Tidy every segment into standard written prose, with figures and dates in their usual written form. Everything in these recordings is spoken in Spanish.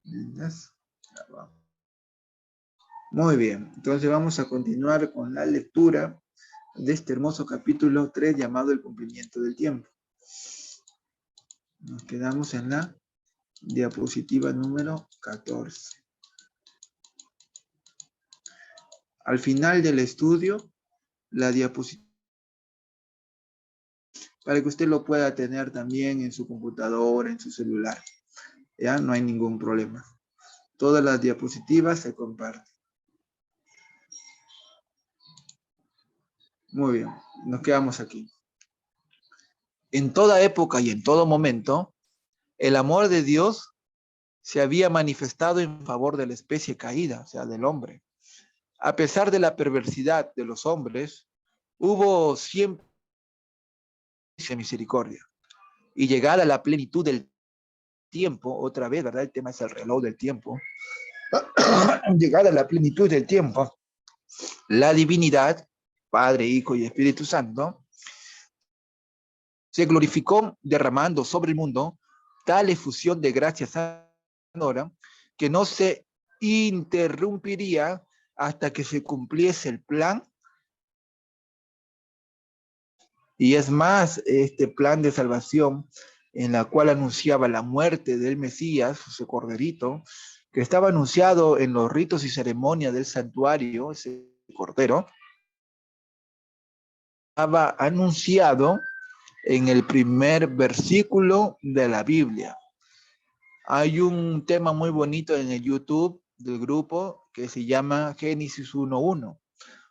¿Entiendes? Muy bien, entonces vamos a continuar con la lectura de este hermoso capítulo 3 llamado El cumplimiento del tiempo. Nos quedamos en la diapositiva número 14. Al final del estudio, la diapositiva, para que usted lo pueda tener también en su computadora, en su celular. Ya no hay ningún problema. Todas las diapositivas se comparten. Muy bien, nos quedamos aquí. En toda época y en todo momento, el amor de Dios se había manifestado en favor de la especie caída, o sea, del hombre. A pesar de la perversidad de los hombres, hubo siempre misericordia. Y llegada a la plenitud del tiempo, otra vez, ¿verdad? El tema es el reloj del tiempo. Llegada a la plenitud del tiempo, la divinidad, Padre, Hijo y Espíritu Santo, se glorificó derramando sobre el mundo tal efusión de gracia sanadora que no se interrumpiría hasta que se cumpliese el plan. Y es más, este plan de salvación en la cual anunciaba la muerte del Mesías, su corderito, que estaba anunciado en los ritos y ceremonias del santuario, ese cordero, estaba anunciado en el primer versículo de la Biblia. Hay un tema muy bonito en el YouTube del grupo que se llama Génesis 1.1.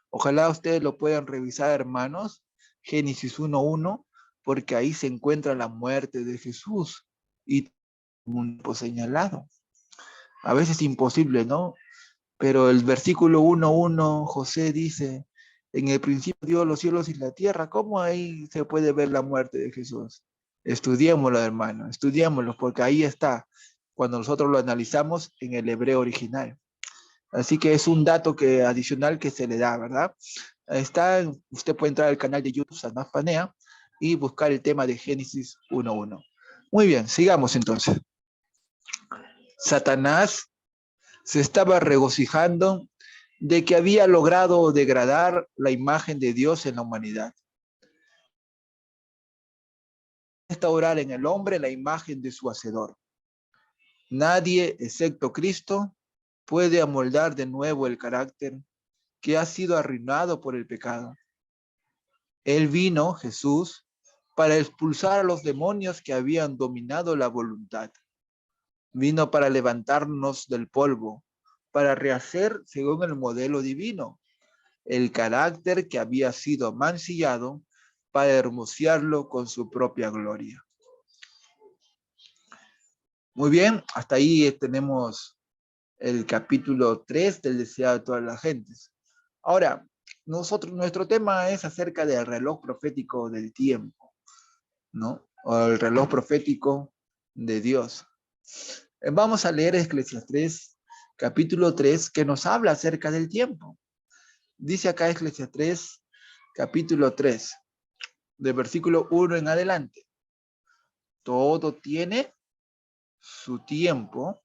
Ojalá ustedes lo puedan revisar, hermanos, Génesis 1.1, porque ahí se encuentra la muerte de Jesús y un tiempo señalado. A veces imposible, ¿no? Pero el versículo 1.1, José dice, en el principio dio los cielos y la tierra. ¿Cómo ahí se puede ver la muerte de Jesús? Estudiémoslo, hermano, estudiémoslo, porque ahí está, cuando nosotros lo analizamos en el hebreo original. Así que es un dato adicional que se le da, ¿verdad? Está, usted puede entrar al canal de YouTube, Sanaf Panea, y buscar el tema de Génesis 1.1. Muy bien, sigamos entonces. Satanás se estaba regocijando de que había logrado degradar la imagen de Dios en la humanidad. Restaurar en el hombre la imagen de su hacedor. Nadie, excepto Cristo, puede amoldar de nuevo el carácter que ha sido arruinado por el pecado. Él vino, Jesús, para expulsar a los demonios que habían dominado la voluntad. Vino para levantarnos del polvo, para rehacer, según el modelo divino, el carácter que había sido mancillado, para hermosearlo con su propia gloria. Muy bien, hasta ahí tenemos el capítulo 3 del deseado de todas las gentes. Ahora, nuestro tema es acerca del reloj profético del tiempo, ¿no? O el reloj profético de Dios. Vamos a leer Eclesiastés capítulo 3, que nos habla acerca del tiempo. Dice acá Eclesiastés capítulo 3, de versículo 1 en adelante. Todo tiene su tiempo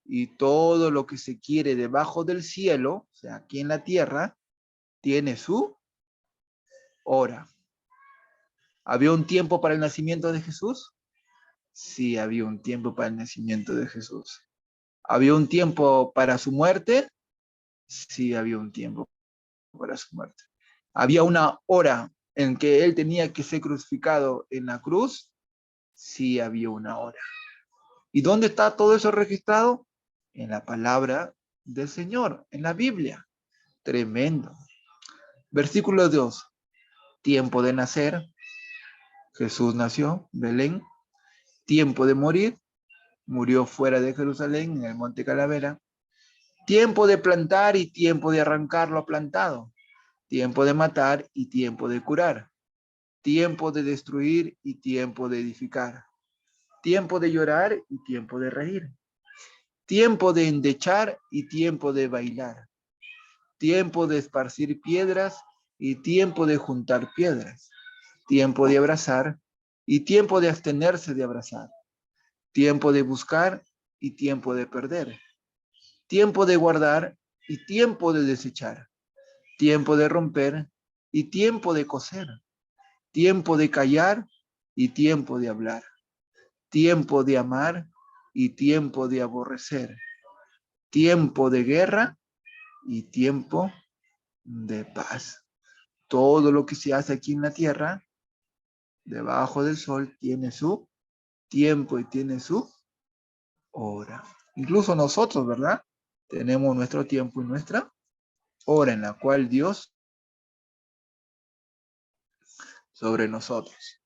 y todo lo que se quiere debajo del cielo, o sea, aquí en la tierra, tiene su hora. ¿Había un tiempo para el nacimiento de Jesús? Sí, había un tiempo para el nacimiento de Jesús. ¿Había un tiempo para su muerte? Sí, había un tiempo para su muerte. ¿Había una hora en que él tenía que ser crucificado en la cruz? Sí, había una hora. ¿Y dónde está todo eso registrado? En la palabra del Señor, en la Biblia. Tremendo. Versículo 2. Tiempo de nacer. Jesús nació, Belén. Tiempo de morir. Murió fuera de Jerusalén, en el monte Calavera. Tiempo de plantar y tiempo de arrancar lo plantado. Tiempo de matar y tiempo de curar. Tiempo de destruir y tiempo de edificar. Tiempo de llorar y tiempo de reír. Tiempo de endechar y tiempo de bailar. Tiempo de esparcir piedras y tiempo de juntar piedras. Tiempo de abrazar y tiempo de abstenerse de abrazar. Tiempo de buscar y tiempo de perder, tiempo de guardar y tiempo de desechar, tiempo de romper y tiempo de coser, tiempo de callar y tiempo de hablar, tiempo de amar y tiempo de aborrecer, tiempo de guerra y tiempo de paz. Todo lo que se hace aquí en la tierra, debajo del sol, tiene su tiempo y tiene su hora. Incluso nosotros, ¿verdad? Tenemos nuestro tiempo y nuestra hora en la cual Dios sobre nosotros.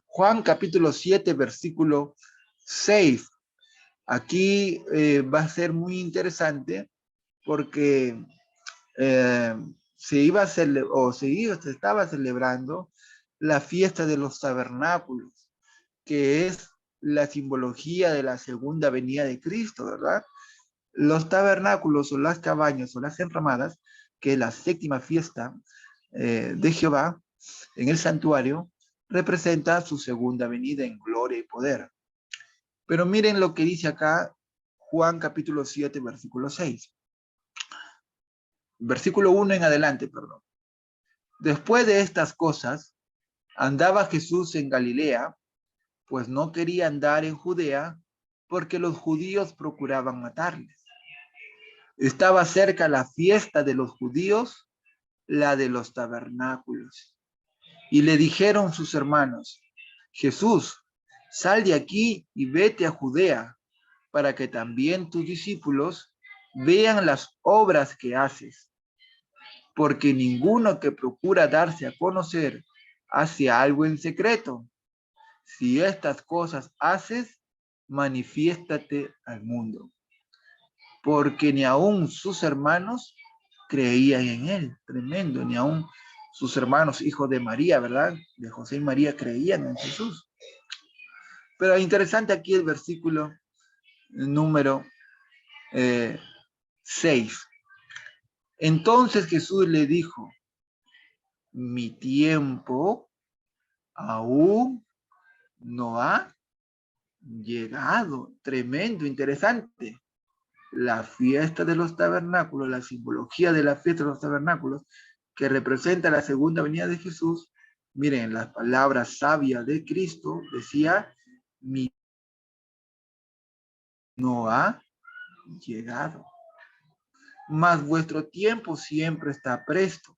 Juan capítulo 7, versículo 6. Aquí va a ser muy interesante porque se estaba celebrando la fiesta de los tabernáculos, que es la simbología de la segunda venida de Cristo, ¿verdad? Los tabernáculos o las cabañas o las enramadas, que es la séptima fiesta de Jehová en el santuario, representa su segunda venida en gloria y poder. Pero miren lo que dice acá Juan capítulo 7, versículo 6. Versículo 1 en adelante, perdón. Después de estas cosas, andaba Jesús en Galilea, pues no quería andar en Judea, porque los judíos procuraban matarle. Estaba cerca la fiesta de los judíos, la de los tabernáculos. Y le dijeron sus hermanos, Jesús, sal de aquí y vete a Judea, para que también tus discípulos vean las obras que haces. Porque ninguno que procura darse a conocer hace algo en secreto. Si estas cosas haces, manifiéstate al mundo. Porque ni aun sus hermanos creían en él. Tremendo, ni aun sus hermanos, hijos de María, ¿verdad? De José y María creían en Jesús. Pero interesante aquí el versículo número 6. Entonces Jesús le dijo, mi tiempo aún no ha llegado. Tremendo, interesante. La fiesta de los tabernáculos, la simbología de la fiesta de los tabernáculos, que representa la segunda venida de Jesús. Miren, las palabras sabias de Cristo decía, mi no ha llegado. Mas vuestro tiempo siempre está presto.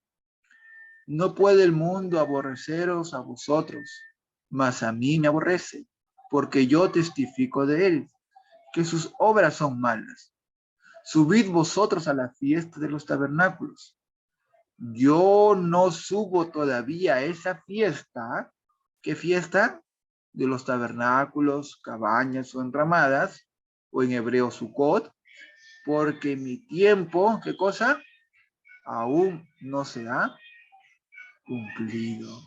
No puede el mundo aborreceros a vosotros, mas a mí me aborrece, porque yo testifico de él, que sus obras son malas. Subid vosotros a la fiesta de los tabernáculos. Yo no subo todavía a esa fiesta. ¿Qué fiesta? De los tabernáculos, cabañas o enramadas, o en hebreo Sukkot, porque mi tiempo, ¿qué cosa? Aún no se ha cumplido.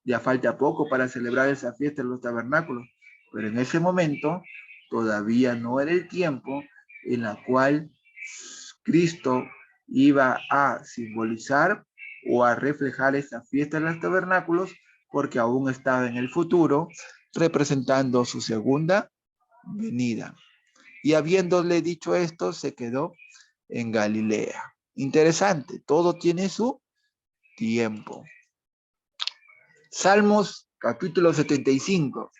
Ya falta poco para celebrar esa fiesta de los tabernáculos, pero en ese momento todavía no era el tiempo en la cual Cristo iba a simbolizar o a reflejar esa fiesta de los tabernáculos, porque aún estaba en el futuro representando su segunda venida. Y habiéndole dicho esto, se quedó en Galilea. Interesante, todo tiene su tiempo. Salmos capítulo 75.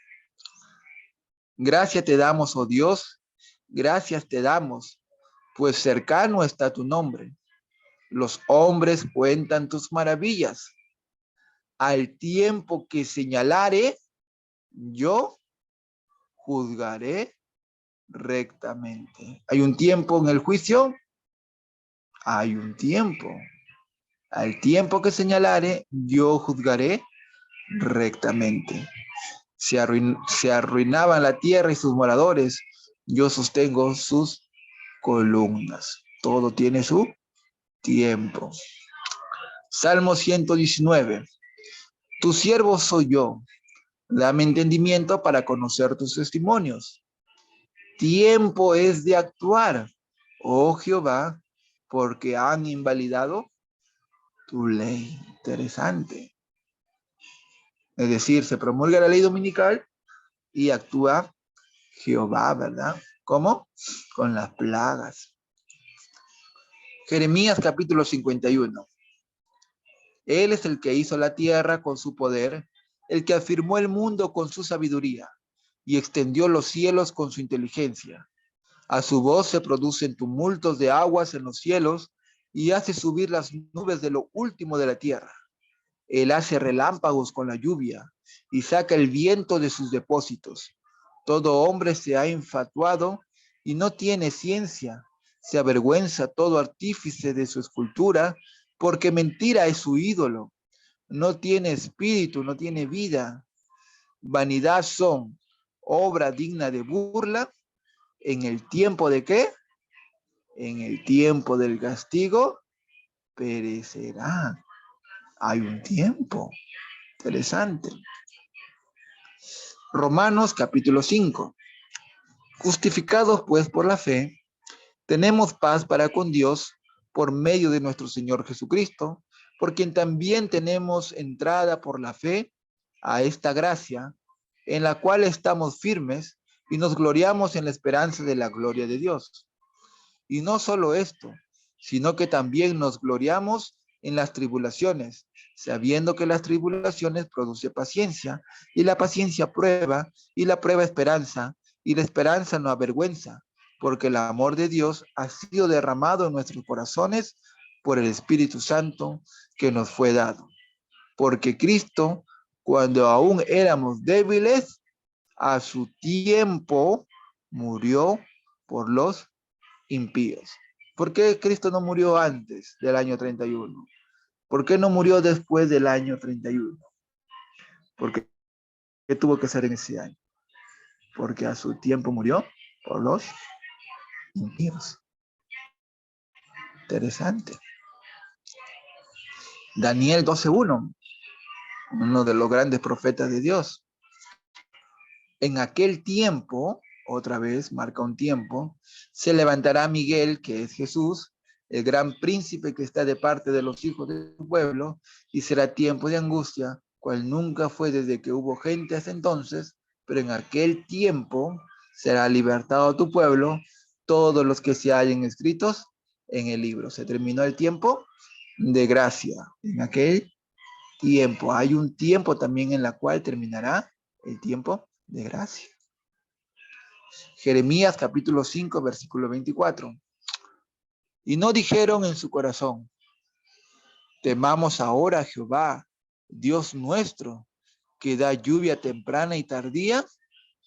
Gracias te damos, oh Dios, gracias te damos, pues cercano está tu nombre. Los hombres cuentan tus maravillas. Al tiempo que señalare, yo juzgaré rectamente. ¿Hay un tiempo en el juicio? Hay un tiempo. Al tiempo que señalare, yo juzgaré rectamente. Se arruinaban la tierra y sus moradores. Yo sostengo sus columnas. Todo tiene su tiempo. Salmo 119. Tu siervo soy yo. Dame entendimiento para conocer tus testimonios. Tiempo es de actuar, oh Jehová, porque han invalidado tu ley. Interesante. Es decir, se promulga la ley dominical y actúa Jehová, ¿verdad? ¿Cómo? Con las plagas. Jeremías capítulo 51. Él es el que hizo la tierra con su poder, el que afirmó el mundo con su sabiduría y extendió los cielos con su inteligencia. A su voz se producen tumultos de aguas en los cielos y hace subir las nubes de lo último de la tierra. Él hace relámpagos con la lluvia y saca el viento de sus depósitos. Todo hombre se ha infatuado y no tiene ciencia. Se avergüenza todo artífice de su escultura, porque mentira es su ídolo. No tiene espíritu, no tiene vida. Vanidad son, obra digna de burla. ¿En el tiempo de qué? En el tiempo del castigo perecerá. Hay un tiempo. Interesante. Romanos capítulo 5. Justificados pues por la fe, tenemos paz para con Dios por medio de nuestro Señor Jesucristo, por quien también tenemos entrada por la fe a esta gracia, en la cual estamos firmes y nos gloriamos en la esperanza de la gloria de Dios. Y no solo esto, sino que también nos gloriamos en las tribulaciones, sabiendo que las tribulaciones producen paciencia, y la paciencia prueba, y la prueba esperanza, y la esperanza no avergüenza, porque el amor de Dios ha sido derramado en nuestros corazones por el Espíritu Santo que nos fue dado. Porque Cristo, cuando aún éramos débiles, a su tiempo murió por los impíos. ¿Por qué Cristo no murió antes del año 31? ¿Por qué no murió después del año 31? Porque ¿qué tuvo que ser en ese año? Porque a su tiempo murió por los impíos. Interesante. Daniel 12:1, uno de los grandes profetas de Dios. En aquel tiempo, otra vez marca un tiempo, se levantará Miguel, que es Jesús, el gran príncipe que está de parte de los hijos de su pueblo, y será tiempo de angustia, cual nunca fue desde que hubo gente hasta entonces, pero en aquel tiempo será libertado tu pueblo, todos los que se hallen escritos en el libro. Se terminó el tiempo de gracia. En aquel tiempo, hay un tiempo también en la cual terminará el tiempo de gracia. Jeremías capítulo 5, versículo 24. Y no dijeron en su corazón, temamos ahora a Jehová, Dios nuestro, que da lluvia temprana y tardía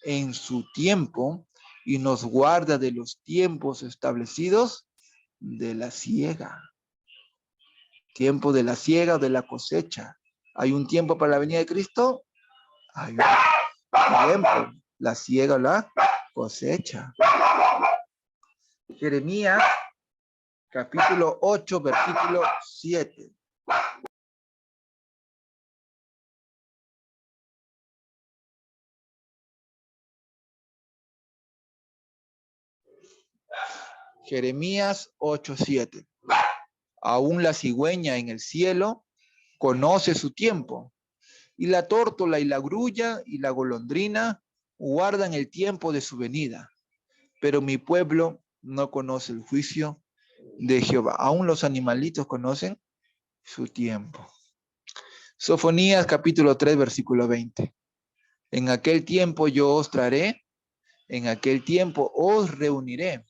en su tiempo y nos guarda de los tiempos establecidos de la siega. Tiempo de la siega o de la cosecha. ¿Hay un tiempo para la venida de Cristo? Hay un tiempo. La siega o la cosecha. Jeremías capítulo 8, versículo 7. Jeremías 8:7. Aún la cigüeña en el cielo conoce su tiempo, y la tórtola y la grulla y la golondrina guardan el tiempo de su venida. Pero mi pueblo no conoce el juicio de Jehová. Aún los animalitos conocen su tiempo. Sofonías capítulo 3, versículo 20. En aquel tiempo yo os traeré, en aquel tiempo os reuniré.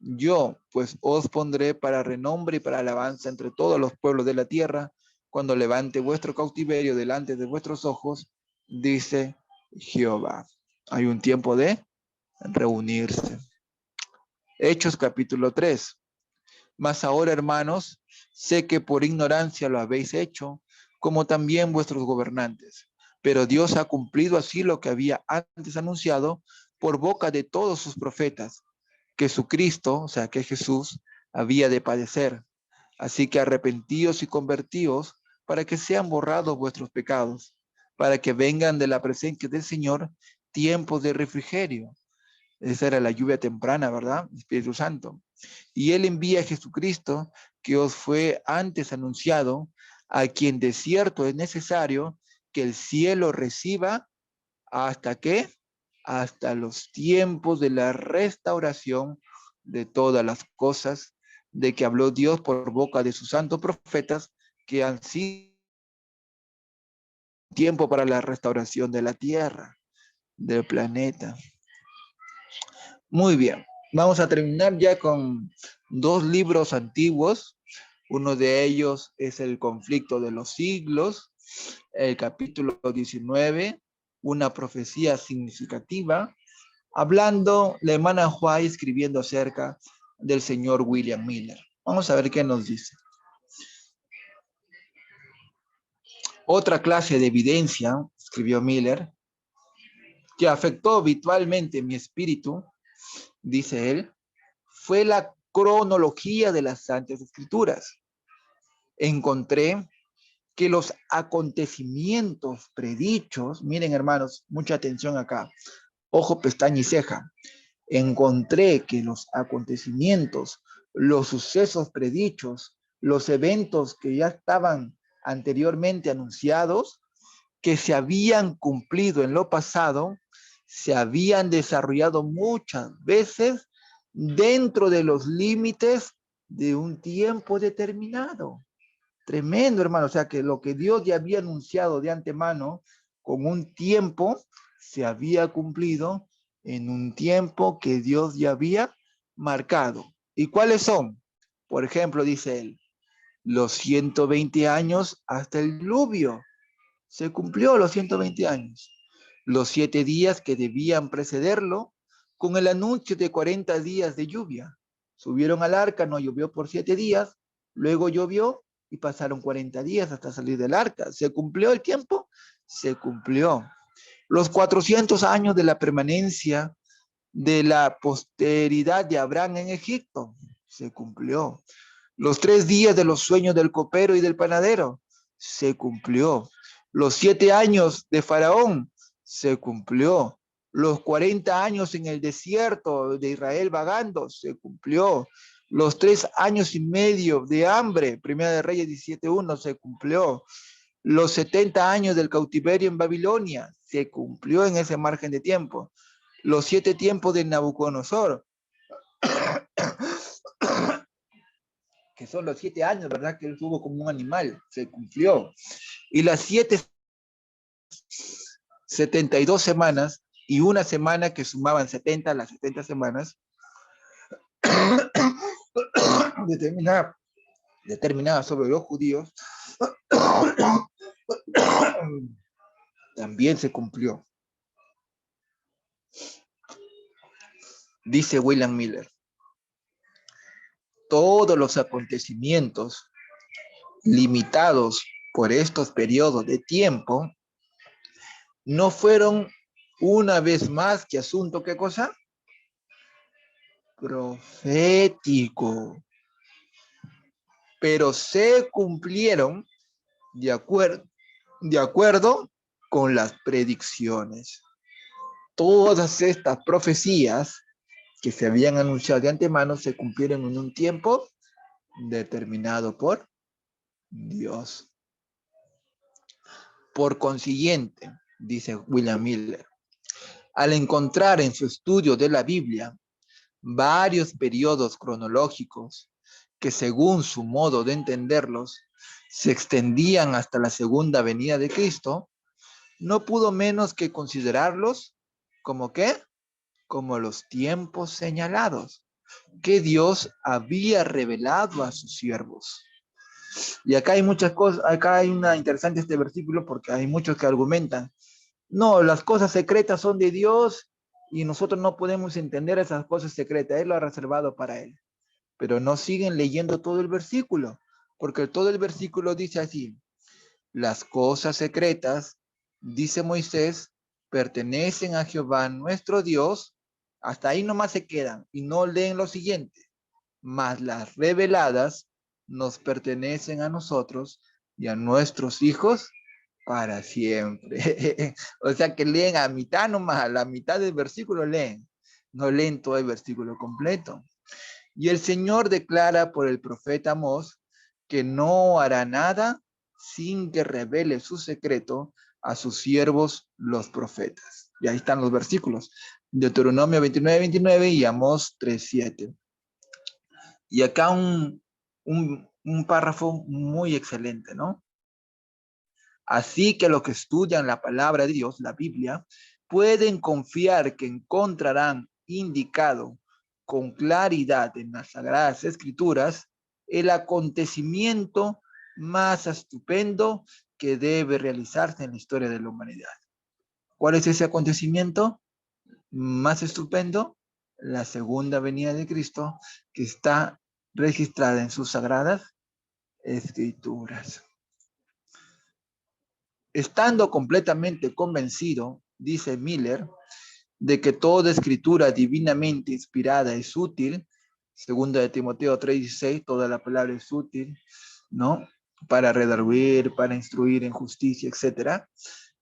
Yo, pues, os pondré para renombre y para alabanza entre todos los pueblos de la tierra, cuando levante vuestro cautiverio delante de vuestros ojos, dice Jehová. Hay un tiempo de reunirse. Hechos capítulo 3. Mas ahora, hermanos, sé que por ignorancia lo habéis hecho, como también vuestros gobernantes. Pero Dios ha cumplido así lo que había antes anunciado por boca de todos sus profetas, que su Cristo, o sea, que Jesús, había de padecer. Así que arrepentíos y convertíos para que sean borrados vuestros pecados, para que vengan de la presencia del Señor tiempos de refrigerio. Esa era la lluvia temprana, ¿verdad? Espíritu Santo. Y Él envía a Jesucristo, que os fue antes anunciado, a quien de cierto es necesario que el cielo reciba hasta que hasta los tiempos de la restauración de todas las cosas, de que habló Dios por boca de sus santos profetas, que han sido tiempo para la restauración de la tierra, del planeta. Muy bien, vamos a terminar ya con dos libros antiguos. Uno de ellos es El conflicto de los siglos, el capítulo 19, una profecía significativa, hablando la hermana White escribiendo acerca del señor William Miller. Vamos a ver qué nos dice. Otra clase de evidencia, escribió Miller, que afectó habitualmente mi espíritu, dice él, fue la cronología de las Santas Escrituras. Encontré que los acontecimientos predichos, miren hermanos, mucha atención acá, ojo, pestaña y ceja, encontré que los acontecimientos, los sucesos predichos, los eventos que ya estaban anteriormente anunciados, que se habían cumplido en lo pasado, se habían desarrollado muchas veces dentro de los límites de un tiempo determinado. Tremendo, hermano. O sea, que lo que Dios ya había anunciado de antemano con un tiempo, se había cumplido en un tiempo que Dios ya había marcado. ¿Y cuáles son? Por ejemplo, dice él, los 120 años hasta el diluvio. Se cumplió los 120 años. Los 7 días que debían precederlo, con el anuncio de 40 días de lluvia. Subieron al arca, no llovió por 7 días, luego llovió y pasaron 40 días hasta salir del arca. ¿Se cumplió el tiempo? Se cumplió. Los 400 años de la permanencia de la posteridad de Abraham en Egipto. Se cumplió. Los 3 días de los sueños del copero y del panadero. Se cumplió. Los 7 años de Faraón. Se cumplió. Los 40 años en el desierto de Israel vagando. Se cumplió. Los 3 años y medio de hambre, Primera de Reyes 17:1, se cumplió. Los 70 años del cautiverio en Babilonia, se cumplió en ese margen de tiempo. Los 7 tiempos de Nabucodonosor, que son los 7 años, ¿verdad? Que él tuvo como un animal, se cumplió. Y las 72 semanas y una semana que sumaban 70, las 70 semanas, determinada sobre los judíos, también se cumplió. Dice William Miller, todos los acontecimientos limitados por estos periodos de tiempo no fueron una vez más que asunto, ¿qué cosa? Profético. Pero se cumplieron de acuerdo con las predicciones. Todas estas profecías que se habían anunciado de antemano se cumplieron en un tiempo determinado por Dios. Por consiguiente, dice William Miller, al encontrar en su estudio de la Biblia varios periodos cronológicos que según su modo de entenderlos se extendían hasta la segunda venida de Cristo, no pudo menos que considerarlos como ¿qué? Como los tiempos señalados que Dios había revelado a sus siervos. Y acá hay muchas cosas, acá hay una interesante este versículo porque hay muchos que argumentan, no, las cosas secretas son de Dios y nosotros no podemos entender esas cosas secretas, Él lo ha reservado para Él. Pero no siguen leyendo todo el versículo, porque todo el versículo dice así, las cosas secretas, dice Moisés, pertenecen a Jehová nuestro Dios, hasta ahí nomás se quedan y no leen lo siguiente, mas las reveladas nos pertenecen a nosotros y a nuestros hijos para siempre. O sea que leen a mitad nomás, a la mitad del versículo leen, no leen todo el versículo completo. Y el Señor declara por el profeta Amós que no hará nada sin que revele su secreto a sus siervos los profetas. Y ahí están los versículos. Deuteronomio 29:29 y Amós 3:7. Y acá un párrafo muy excelente, ¿no? Así que los que estudian la palabra de Dios, la Biblia, pueden confiar que encontrarán indicado con claridad en las Sagradas Escrituras el acontecimiento más estupendo que debe realizarse en la historia de la humanidad. ¿Cuál es ese acontecimiento más estupendo? La segunda venida de Cristo, que está registrada en sus Sagradas Escrituras. Estando completamente convencido, dice Miller, de que toda escritura divinamente inspirada es útil, segunda de Timoteo 3:16, toda la palabra es útil, ¿no? Para redarguir, para instruir en justicia, etcétera,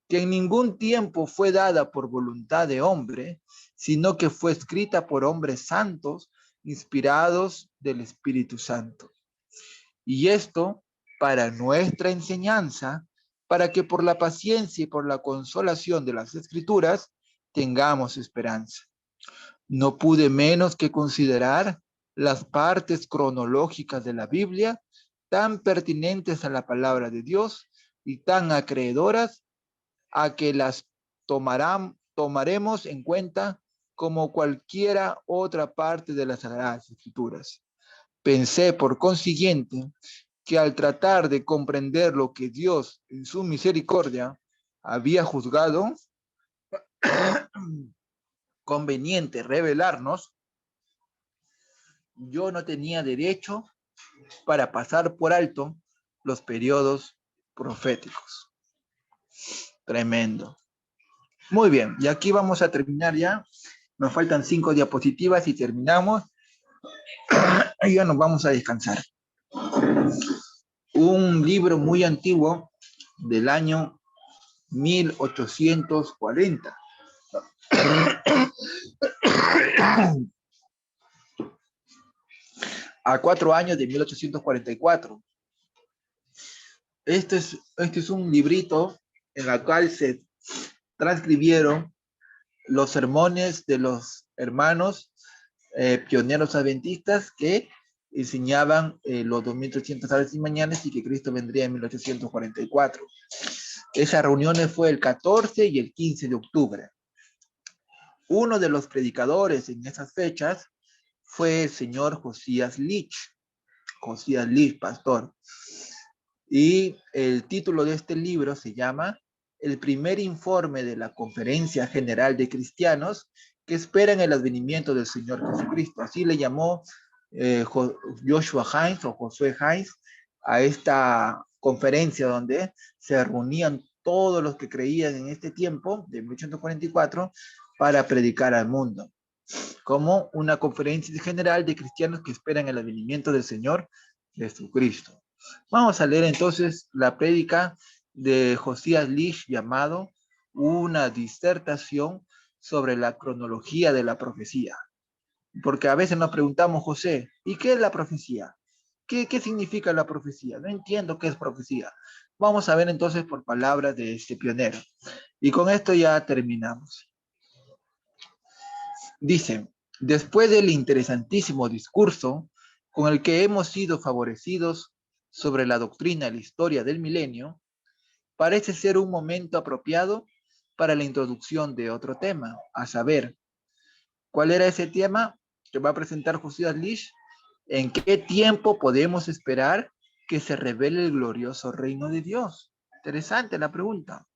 que en ningún tiempo fue dada por voluntad de hombre, sino que fue escrita por hombres santos, inspirados del Espíritu Santo. Y esto para nuestra enseñanza, para que por la paciencia y por la consolación de las Escrituras tengamos esperanza. No pude menos que considerar las partes cronológicas de la Biblia tan pertinentes a la palabra de Dios y tan acreedoras a que las tomaremos en cuenta como cualquiera otra parte de las Sagradas Escrituras. Pensé, por consiguiente, que al tratar de comprender lo que Dios en su misericordia había juzgado conveniente revelarnos, yo no tenía derecho para pasar por alto los periodos proféticos. Tremendo. Muy bien, y aquí vamos a terminar ya. Nos faltan 5 diapositivas y terminamos. Y ya nos vamos a descansar. Un libro muy antiguo del año 1840. A 4 años de 1844. Este es un librito en el cual se transcribieron los sermones de los hermanos pioneros adventistas que enseñaban los 2300 tardes y mañanas y que Cristo vendría en 1844. Esas reuniones fue el 14 y el 15 de octubre. Uno de los predicadores en esas fechas fue el señor Josías Lich, pastor. Y el título de este libro se llama El primer informe de la Conferencia General de Cristianos que esperan el advenimiento del Señor Jesucristo. Así le llamó Joshua Hines o Josué Hines a esta conferencia donde se reunían todos los que creían en este tiempo, de 1844, para predicar al mundo, como una conferencia general de cristianos que esperan el advenimiento del Señor Jesucristo. Vamos a leer entonces la prédica de Josías Lich llamado Una disertación sobre la cronología de la profecía. Porque a veces nos preguntamos, José, ¿y qué es la profecía? ¿Qué significa la profecía? No entiendo qué es profecía. Vamos a ver entonces por palabras de este pionero. Y con esto ya terminamos. Dice, después del interesantísimo discurso con el que hemos sido favorecidos sobre la doctrina y la historia del milenio, parece ser un momento apropiado para la introducción de otro tema, a saber, ¿cuál era ese tema que va a presentar Josías Lich? ¿En qué tiempo podemos esperar que se revele el glorioso reino de Dios? Interesante la pregunta.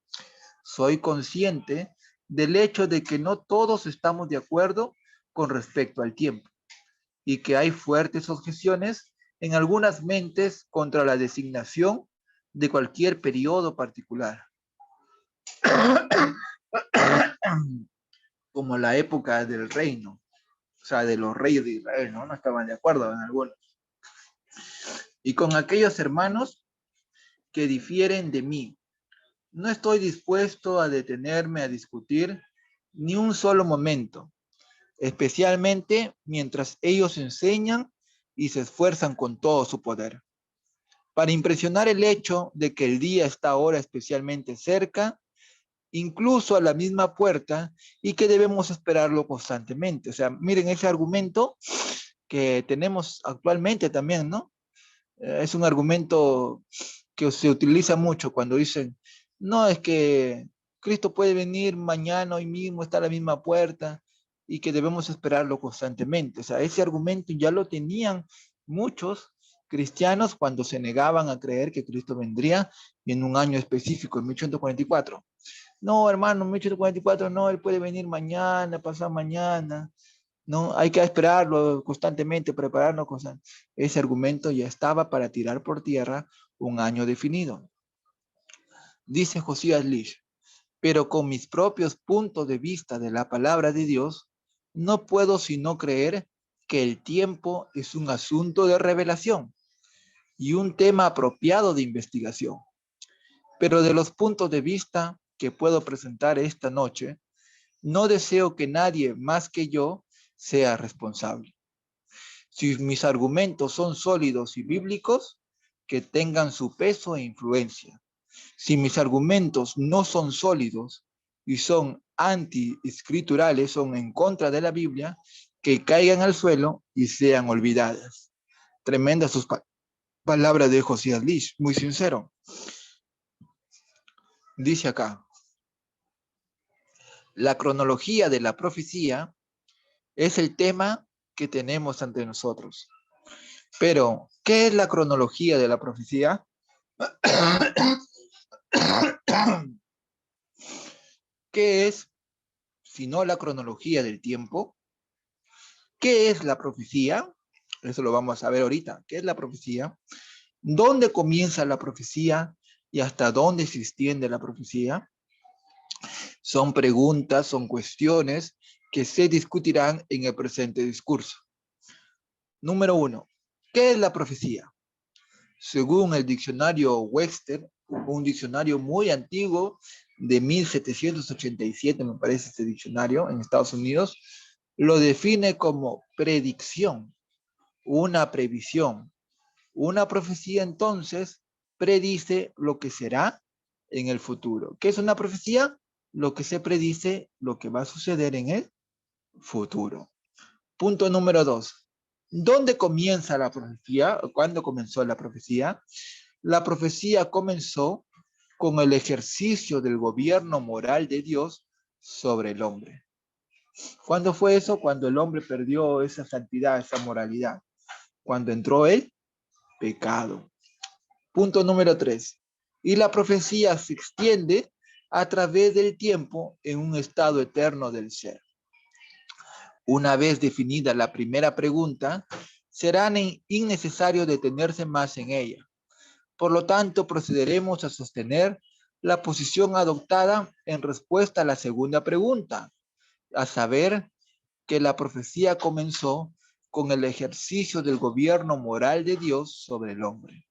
Soy consciente del hecho de que no todos estamos de acuerdo con respecto al tiempo y que hay fuertes objeciones en algunas mentes contra la designación de cualquier periodo particular, como la época del reino, o sea, de los reyes de Israel, ¿no? No estaban de acuerdo en algunos. Y con aquellos hermanos que difieren de mí, no estoy dispuesto a detenerme a discutir ni un solo momento, especialmente mientras ellos enseñan y se esfuerzan con todo su poder. Para impresionar el hecho de que el día está ahora especialmente cerca, incluso a la misma puerta, y que debemos esperarlo constantemente. O sea, miren ese argumento que tenemos actualmente también, ¿no? Es un argumento que se utiliza mucho cuando dicen, no, es que Cristo puede venir mañana, hoy mismo, está a la misma puerta, y que debemos esperarlo constantemente. O sea, ese argumento ya lo tenían muchos cristianos cuando se negaban a creer que Cristo vendría en un año específico, en 1844. No, hermano, 1844 no, él puede venir mañana, pasado mañana. No, hay que esperarlo constantemente, prepararnos constantemente. Ese argumento ya estaba para tirar por tierra un año definido. Dice Josías Lish, pero con mis propios puntos de vista de la palabra de Dios, no puedo sino creer que el tiempo es un asunto de revelación y un tema apropiado de investigación. Pero de los puntos de vista que puedo presentar esta noche, no deseo que nadie más que yo sea responsable. Si mis argumentos son sólidos y bíblicos, que tengan su peso e influencia. Si mis argumentos no son sólidos y son anti-escriturales, son en contra de la Biblia, que caigan al suelo y sean olvidadas. Tremendas sus palabras de Josías Lish, muy sincero. Dice acá, la cronología de la profecía es el tema que tenemos ante nosotros. Pero, ¿qué es la cronología de la profecía? ¿Qué es, si no la cronología del tiempo? ¿Qué es la profecía? Eso lo vamos a ver ahorita. ¿Qué es la profecía? ¿Dónde comienza la profecía y hasta dónde se extiende la profecía? Son preguntas, son cuestiones que se discutirán en el presente discurso. Número 1. ¿Qué es la profecía? Según el diccionario Webster, un diccionario muy antiguo de 1787, me parece este diccionario, en Estados Unidos, lo define como predicción, una previsión. Una profecía, entonces, predice lo que será en el futuro. ¿Qué es una profecía? Lo que se predice, lo que va a suceder en el futuro. Punto número 2. ¿Dónde comienza la profecía? ¿Cuándo comenzó la profecía? La profecía comenzó con el ejercicio del gobierno moral de Dios sobre el hombre. ¿Cuándo fue eso? Cuando el hombre perdió esa santidad, esa moralidad. Cuando entró el pecado. Punto número 3. Y la profecía se extiende a través del tiempo en un estado eterno del ser. Una vez definida la primera pregunta, será innecesario detenerse más en ella. Por lo tanto, procederemos a sostener la posición adoptada en respuesta a la segunda pregunta, a saber que la profecía comenzó con el ejercicio del gobierno moral de Dios sobre el hombre.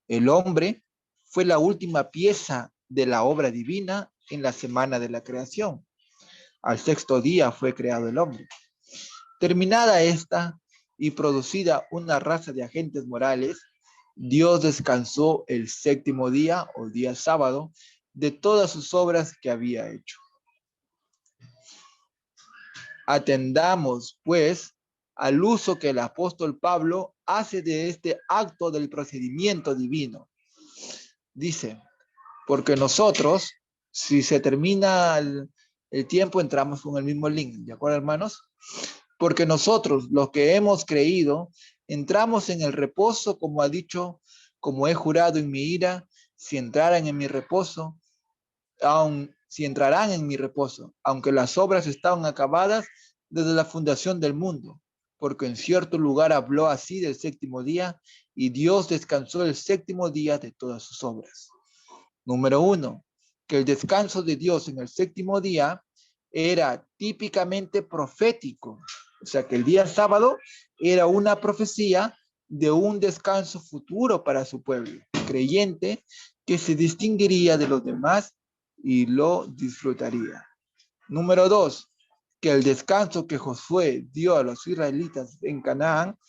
El hombre fue la última pieza de la obra divina en la semana de la creación. Al sexto día fue creado el hombre. Terminada esta y producida una raza de agentes morales, Dios descansó el séptimo día o día sábado de todas sus obras que había hecho. Atendamos, pues, al uso que el apóstol Pablo hace de este acto del procedimiento divino. Dice, porque nosotros, si se termina el tiempo, entramos con el mismo link, ¿de acuerdo, hermanos? Porque nosotros, los que hemos creído, entramos en el reposo, como ha dicho, como he jurado en mi ira, si entraran en mi reposo, si entrarán en mi reposo, aunque las obras estaban acabadas desde la fundación del mundo, porque en cierto lugar habló así del séptimo día, y Dios descansó el séptimo día de todas sus obras. Número 1, que el descanso de Dios en el séptimo día era típicamente profético. O sea, que el día sábado era una profecía de un descanso futuro para su pueblo creyente que se distinguiría de los demás y lo disfrutaría. Número 2, que el descanso que Josué dio a los israelitas en Canaán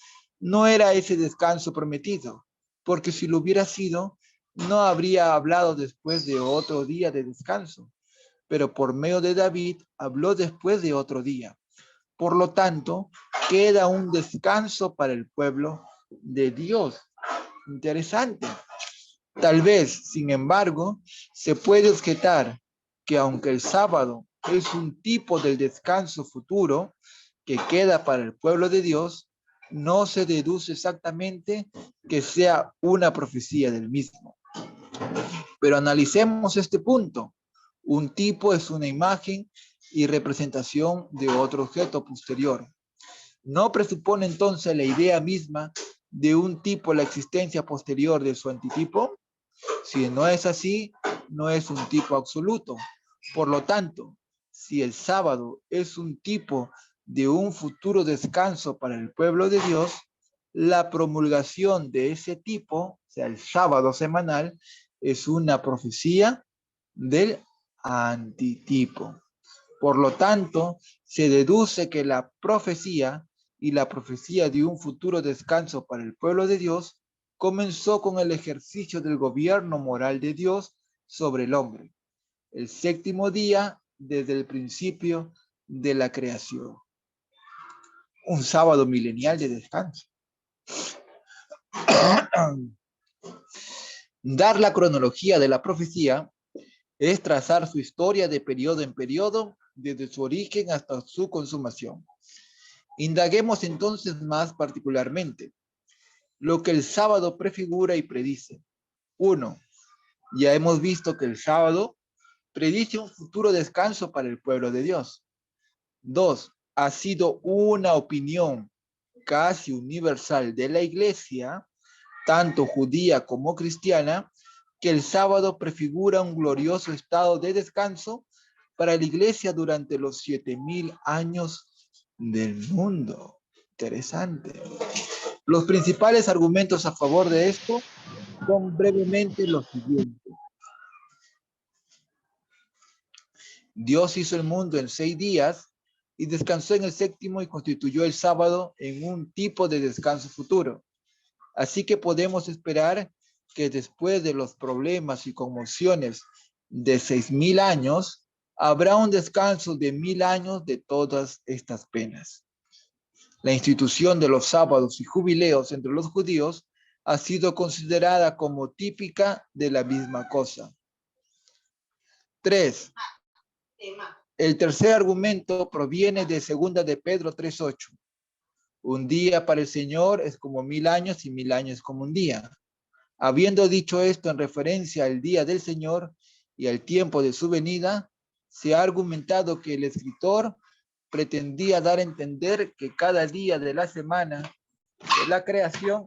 no era ese descanso prometido, porque si lo hubiera sido, no habría hablado después de otro día de descanso. pero por medio de David habló después de otro día. Por lo tanto, queda un descanso para el pueblo de Dios. Interesante. Tal vez, sin embargo, se puede objetar que aunque el sábado es un tipo del descanso futuro que queda para el pueblo de Dios, no se deduce exactamente que sea una profecía del mismo. Pero analicemos este punto. Un tipo es una imagen y representación de otro objeto posterior. ¿No presupone entonces la idea misma de un tipo la existencia posterior de su antitipo? Si no es así, no es un tipo absoluto. Por lo tanto, si el sábado es un tipo de un futuro descanso para el pueblo de Dios, la promulgación de ese tipo, o sea, el sábado semanal, es una profecía del antitipo. Por lo tanto, se deduce que la profecía y la profecía de un futuro descanso para el pueblo de Dios comenzó con el ejercicio del gobierno moral de Dios sobre el hombre, el séptimo día desde el principio de la creación. Un sábado milenial de descanso. Dar la cronología de la profecía es trazar su historia de periodo en periodo, desde su origen hasta su consumación. Indaguemos entonces más particularmente lo que el sábado prefigura y predice. 1. Ya hemos visto que el sábado predice un futuro descanso para el pueblo de Dios. 2. Ha sido una opinión casi universal de la iglesia, tanto judía como cristiana, que el sábado prefigura un glorioso estado de descanso para la iglesia durante los 7000 años del mundo. Interesante. Los principales argumentos a favor de esto son brevemente los siguientes. Dios hizo el mundo en 6 días y descansó en el séptimo y constituyó el sábado en un tipo de descanso futuro. Así que podemos esperar que después de los problemas y conmociones de 6000 años, habrá un descanso de 1000 años de todas estas penas. La institución de los sábados y jubileos entre los judíos ha sido considerada como típica de la misma cosa. 3. El tercer argumento proviene de 2 de Pedro 3:8. Un día para el Señor es como 1000 años y 1000 años como un día. Habiendo dicho esto en referencia al día del Señor y al tiempo de su venida, se ha argumentado que el escritor pretendía dar a entender que cada día de la semana de la creación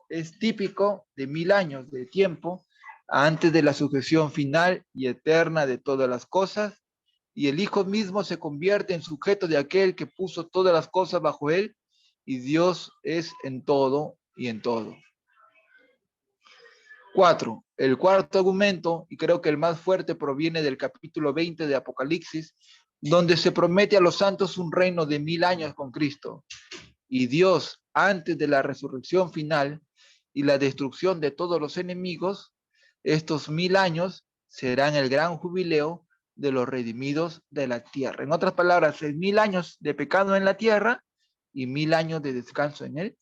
es típico de 1000 años de tiempo antes de la sujeción final y eterna de todas las cosas, y el Hijo mismo se convierte en sujeto de aquel que puso todas las cosas bajo él, y Dios es en todo y en todo. 4. El cuarto argumento, y creo que el más fuerte, proviene del capítulo 20 de Apocalipsis, donde se promete a los santos un reino de 1000 años con Cristo. Y Dios, antes de la resurrección final y la destrucción de todos los enemigos, estos 1000 años serán el gran jubileo de los redimidos de la tierra. En otras palabras, 6000 años de pecado en la tierra y 1000 años de descanso en el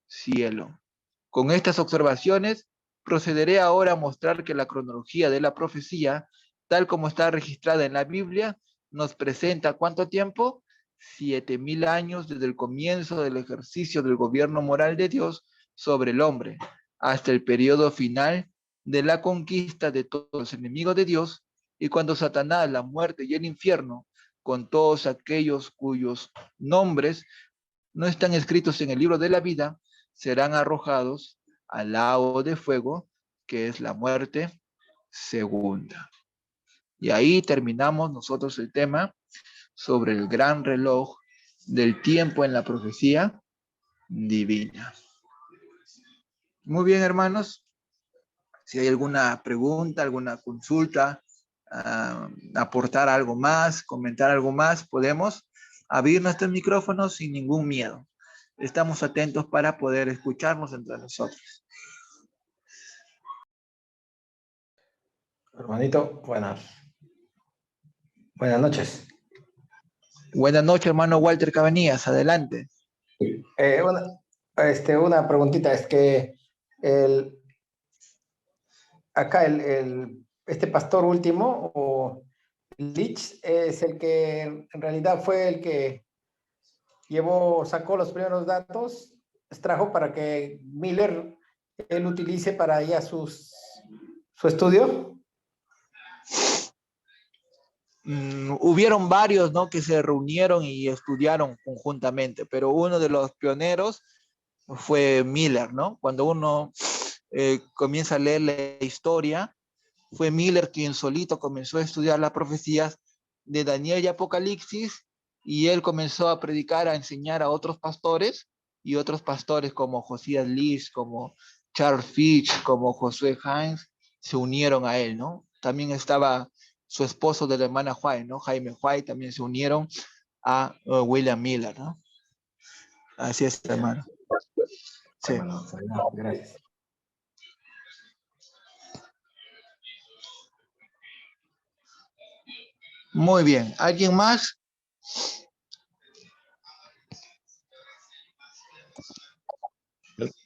cielo. Con estas observaciones, procederé ahora a mostrar que la cronología de la profecía, tal como está registrada en la Biblia, nos presenta ¿cuánto tiempo? 7000 años desde el comienzo del ejercicio del gobierno moral de Dios sobre el hombre, hasta el periodo final de la conquista de todos los enemigos de Dios, y cuando Satanás, la muerte y el infierno, con todos aquellos cuyos nombres no están escritos en el libro de la vida, serán arrojados al lago de fuego, que es la muerte segunda. Y ahí terminamos nosotros el tema sobre el gran reloj del tiempo en la profecía divina. Muy bien, hermanos. Si hay alguna pregunta, alguna consulta, aportar algo más, comentar algo más, podemos abrir nuestros micrófonos sin ningún miedo. Estamos atentos para poder escucharnos entre nosotros. Hermanito, buenas. Buenas noches. Buenas noches, hermano Walter Cabanillas, adelante. Una preguntita, es que el, acá este pastor último, o Lich, es el que en realidad fue el que sacó los primeros datos, extrajo para que Miller él utilice para ya su estudio. Hubieron varios, ¿no?, que se reunieron y estudiaron conjuntamente, pero uno de los pioneros fue Miller, ¿no? Cuando uno comienza a leer la historia, fue Miller quien solito comenzó a estudiar las profecías de Daniel y Apocalipsis, y él comenzó a predicar, a enseñar a otros pastores, y otros pastores como Josías Lis, como Charles Fitch, como Josué Hines, se unieron a él, ¿no? También estaba su esposo de la hermana White, ¿no? Jaime White, también se unieron a William Miller, ¿no? Así es, hermano. Sí. Bueno, gracias. Muy bien. ¿Alguien más?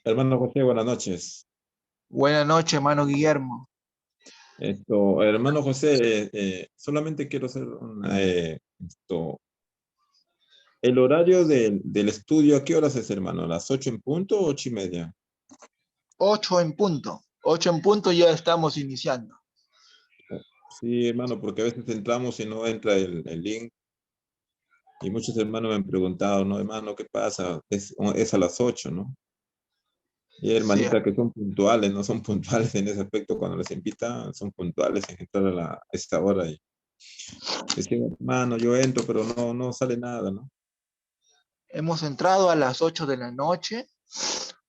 Hermano José, buenas noches. Buenas noches, hermano Guillermo. Hermano José, solamente quiero hacer el horario del estudio. ¿A qué horas es, hermano? ¿A las 8 en punto o 8:30? 8 en punto. 8 en punto ya estamos iniciando. Sí, hermano, porque a veces entramos y no entra el link. Y muchos hermanos me han preguntado, ¿no, hermano, qué pasa? Es a las 8, ¿no? Y hay Sí. hermanitas que son puntuales, no son puntuales en ese aspecto. Cuando les invitan, son puntuales en entrar a esta hora. Y decían, hermano, yo entro, pero no sale nada, ¿no? Hemos entrado a las 8 de la noche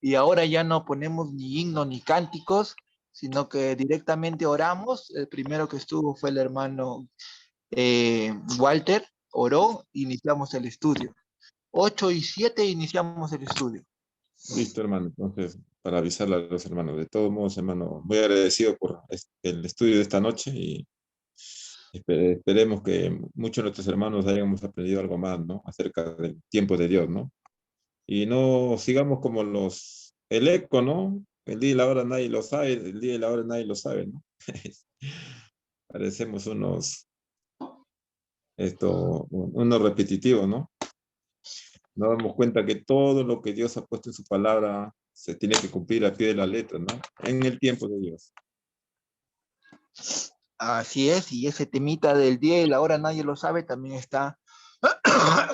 y ahora ya no ponemos ni himno ni cánticos, sino que directamente oramos. El primero que estuvo fue el hermano Walter, oró, iniciamos el estudio. 8 y 7 iniciamos el estudio. Listo, hermano. Entonces, para avisarle a los hermanos. De todos modos, hermano, muy agradecido por el estudio de esta noche y esperemos que muchos de nuestros hermanos hayamos aprendido algo más, ¿no? Acerca del tiempo de Dios, ¿no? Y no sigamos como el eco, ¿no? El día y la hora nadie lo sabe, el día y la hora nadie lo sabe, ¿no? Parecemos unos repetitivos, ¿no? Nos damos cuenta que todo lo que Dios ha puesto en su palabra se tiene que cumplir a pie de la letra, ¿no? En el tiempo de Dios. Así es, y ese temita del día y la hora nadie lo sabe también está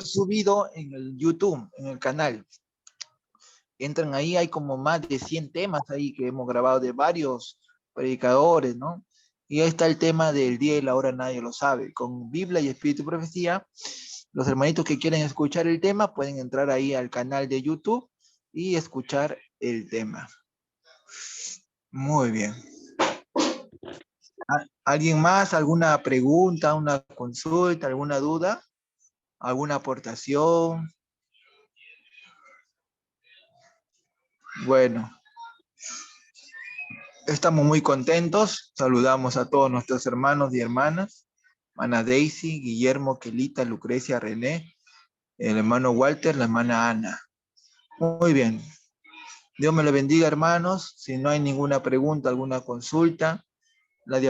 subido en el YouTube, en el canal. Entran ahí, hay como más de 100 temas ahí que hemos grabado de varios predicadores, ¿no? Y ahí está el tema del día y la hora nadie lo sabe, con Biblia y Espíritu y Profecía. Los hermanitos que quieren escuchar el tema pueden entrar ahí al canal de YouTube y escuchar el tema. Muy bien. ¿Alguien más? ¿Alguna pregunta, una consulta, alguna duda? ¿Alguna aportación? Bueno, estamos muy contentos. Saludamos a todos nuestros hermanos y hermanas. Hermana Daisy, Guillermo, Kelita, Lucrecia, René, el hermano Walter, la hermana Ana. Muy bien. Dios me lo bendiga, hermanos. Si no hay ninguna pregunta, alguna consulta, la